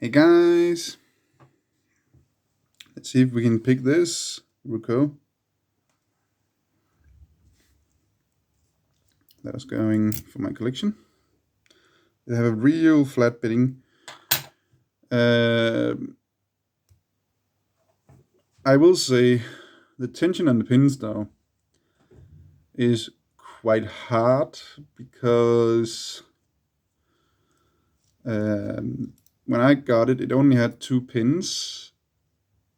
Hey guys, let's see if we can pick this ruko that is going for my collection. They have a real flat bedding. I will say the tension on the pins though is quite hard because when I got it, it only had 2 pins,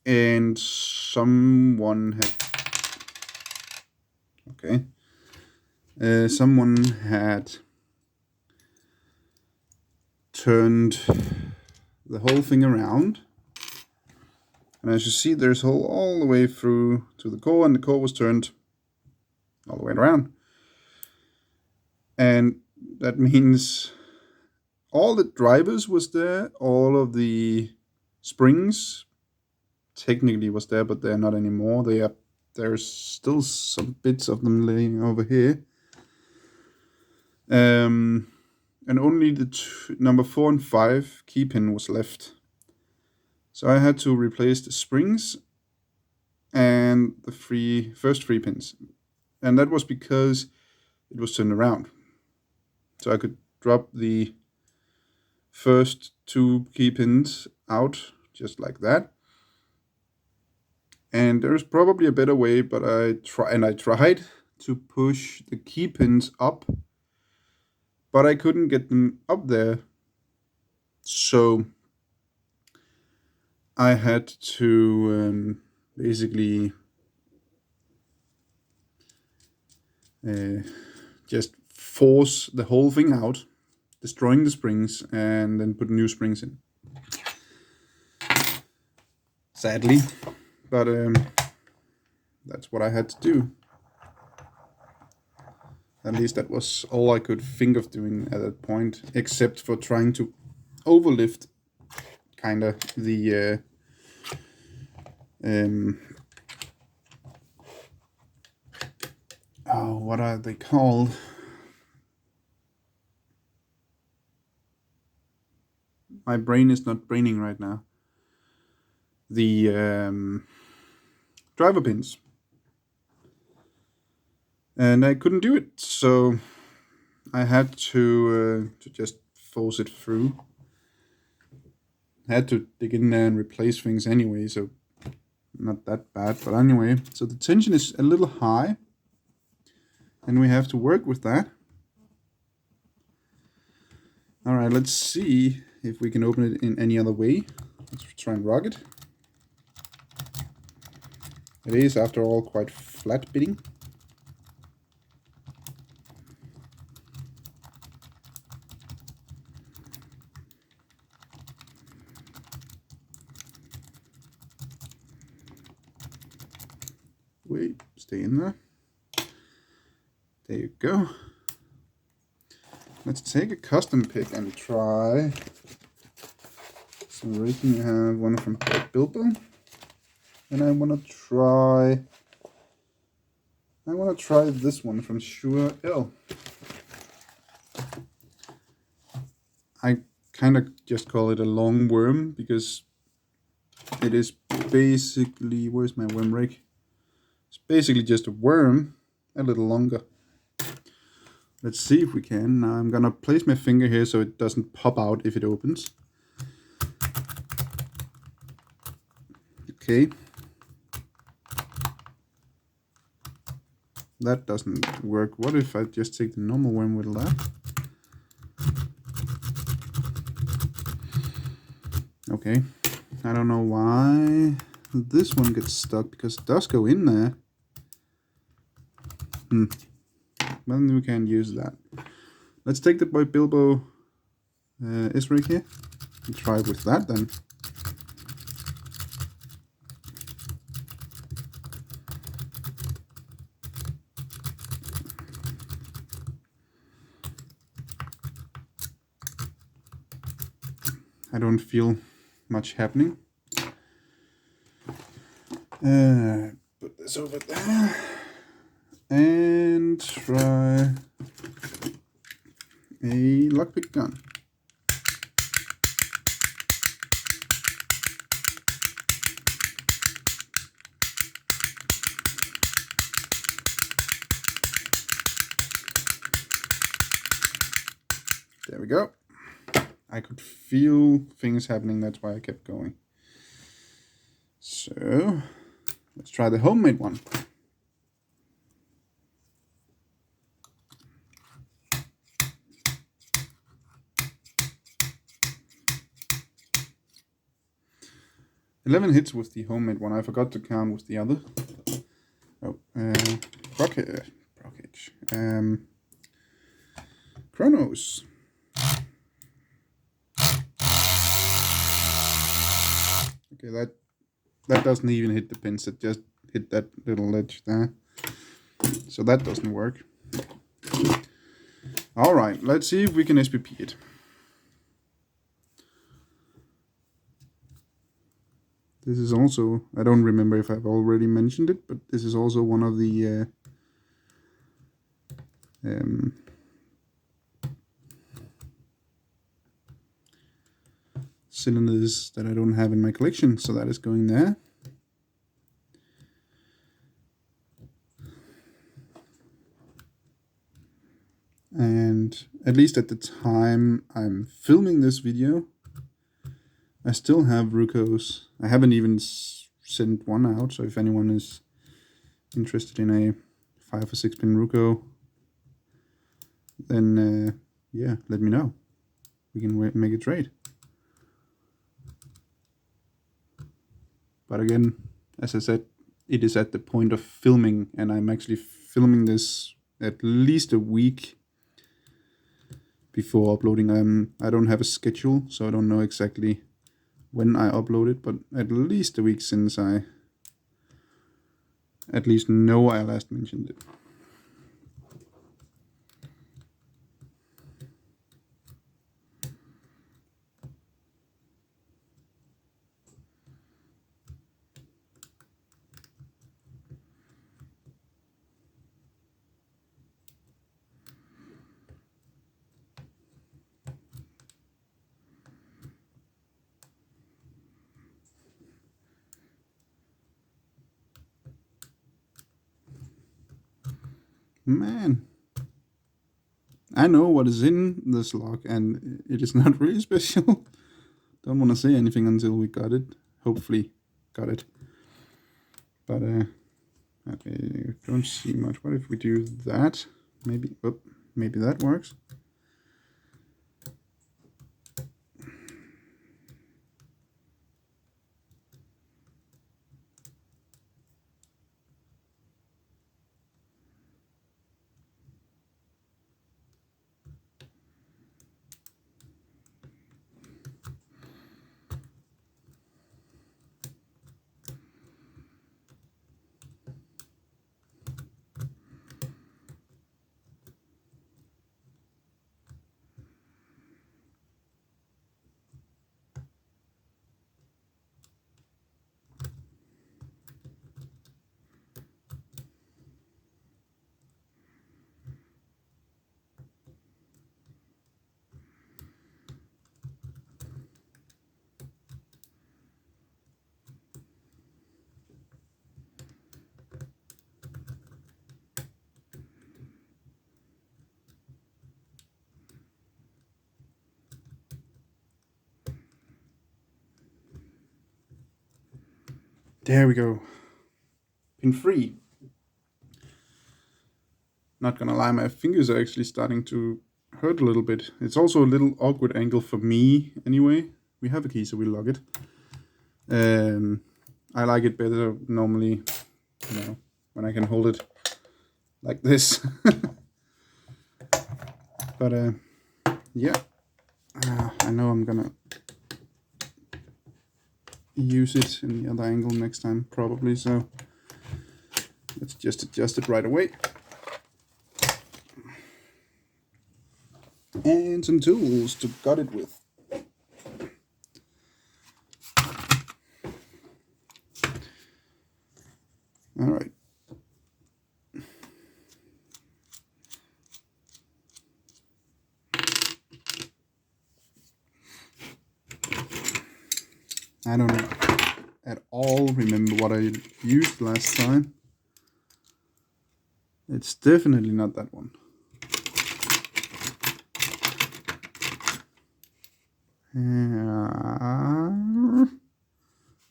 and someone had turned the whole thing around, and as you see, there's a hole all the way through to the core, and the core was turned all the way around, and that means all the drivers was there, all of the springs technically was there, but they're not anymore. There's still some bits of them laying over here, and only the number 4 and 5 key pin was left. So I had to replace the springs and the first 3 pins, and that was because it was turned around. So I could drop the first 2 key pins out just like that. And there's probably a better way, but I tried to push the key pins up, but I couldn't get them up there. So I had to basically just force the whole thing out, destroying the springs, and then put new springs in. Sadly, but that's what I had to do. At least that was all I could think of doing at that point, except for trying to overlift kind of the what are they called? My brain is not braining right now. The driver pins, and I couldn't do it, so I had to just force it through. I had to dig in there and replace things anyway, so not that bad. But anyway, so the tension is a little high, and we have to work with that. All right, let's see if we can open it in any other way. Let's try and rock it. It is, after all, quite flat bidding. Wait, stay in there. There you go. Let's take a custom pick and try. So right here you have one from Bilbo, and I want to try this one from Sure L. I kind of just call it a long worm because it is basically, where's my worm rake? It's basically just a worm, a little longer. Let's see if we can. Now I'm gonna place my finger here so it doesn't pop out if it opens. Okay. That doesn't work. What if I just take the normal worm with that? Okay. I don't know why this one gets stuck, because it does go in there. Then we can use that. Let's take the Boy Bilbo S-rig here and try with that then. I don't feel much happening. Put this over there and try a lockpick gun. go. I could feel things happening, that's why I kept going. So, let's try the homemade one. $11 hits with the homemade one. I forgot to count with the other. Oh, Brockage. Chronos. Okay, that doesn't even hit the pins. It just hit that little ledge there. So that doesn't work. All right, let's see if we can SPP it. This is also, I don't remember if I've already mentioned it, but this is also one of the cylinders that I don't have in my collection, so that is going there. And at least at the time I'm filming this video, I still have Rukos. I haven't even sent one out, so if anyone is interested in a 5 or 6 pin Ruko, then yeah, let me know. We can make a trade. But again, as I said, it is at the point of filming, and I'm actually filming this at least a week before uploading. I don't have a schedule, so I don't know exactly when I upload it, but at least a week since I at least know I last mentioned it. Man, I know what is in this lock, and it is not really special. Don't want to say anything until we got it. Hopefully got it. But okay, don't see much. What if we do that? Maybe, oh, maybe that works. There we go. Pin 3. Not gonna lie, my fingers are actually starting to hurt a little bit. It's also a little awkward angle for me anyway. We have a key, so we lock it. I like it better normally, you know, when I can hold it like this. But yeah, I know I'm gonna use it in the other angle next time probably, so let's just adjust it right away. And some tools to gut it with. All right. I don't at all remember what I used last time. It's definitely not that one.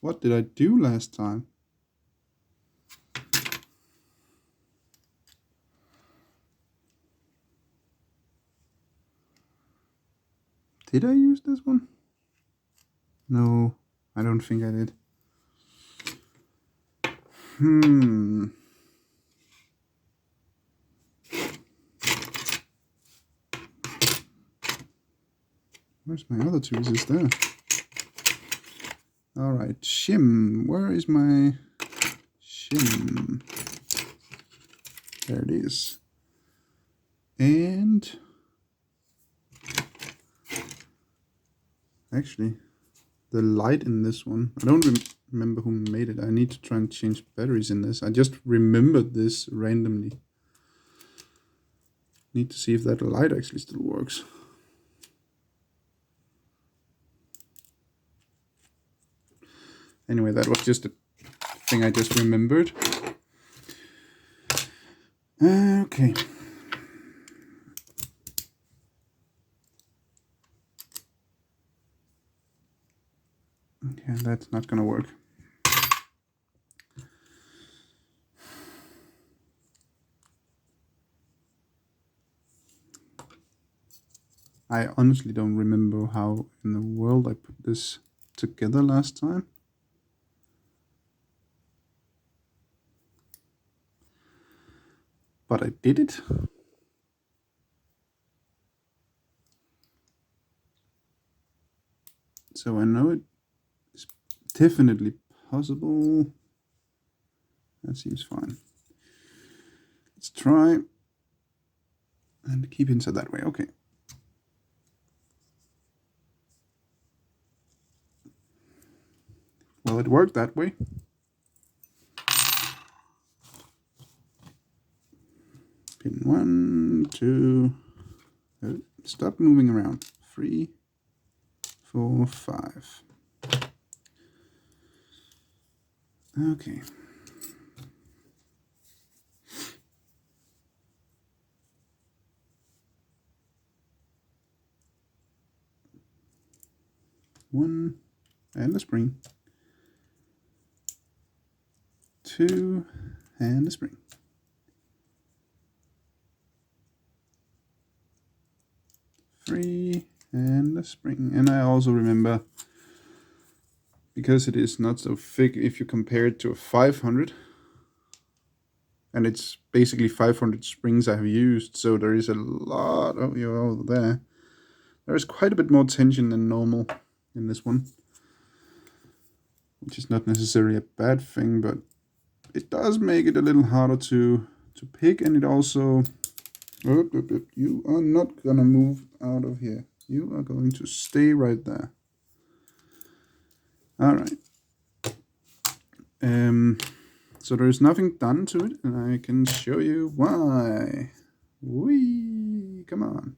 What did I do last time? Did I use this one? No, I don't think I did. Where's my other tweezers there? Alright, shim. Where is my shim? There it is. And actually, the light in this one, I don't remember who made it. I need to try and change batteries in this. I just remembered this randomly. Need to see if that light actually still works. Anyway, that was just a thing I just remembered. Okay. Okay, that's not gonna work. I honestly don't remember how in the world I put this together last time. But I did it. So I know it is definitely possible. That seems fine. Let's try and keep inside that way. Okay. Well, it worked that way. Pin 1, 2, stop moving around. 3, 4, 5. Okay. One and a spring. 2 and a spring. 3 and a spring. And I also remember, because it is not so thick, if you compare it to a 500, and it's basically 500 springs I have used, so there is a lot of there. There is quite a bit more tension than normal in this one, which is not necessarily a bad thing, but it does make it a little harder to pick, and it also... You are not gonna move out of here. You are going to stay right there. All right. So there is nothing done to it, and I can show you why. Whee! Come on.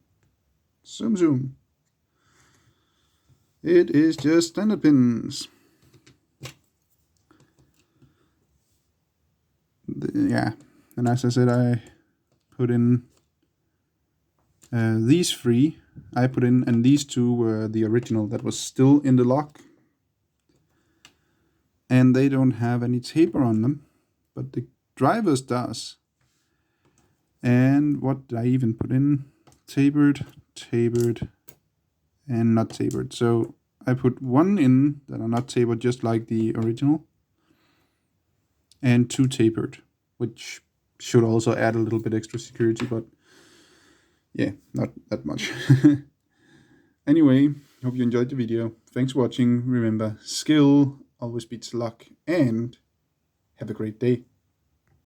Zoom, zoom. It is just standard pins. Yeah, and as I said, I put in these 3. I put in, and these 2 were the original that was still in the lock. And they don't have any taper on them, but the drivers does. And what did I even put in? Tapered, tapered, and not tapered. So I put 1 in that are not tapered, just like the original, and 2 tapered, which should also add a little bit extra security, but yeah, not that much. Anyway, hope you enjoyed the video. Thanks for watching. Remember, skill always beats luck, and have a great day.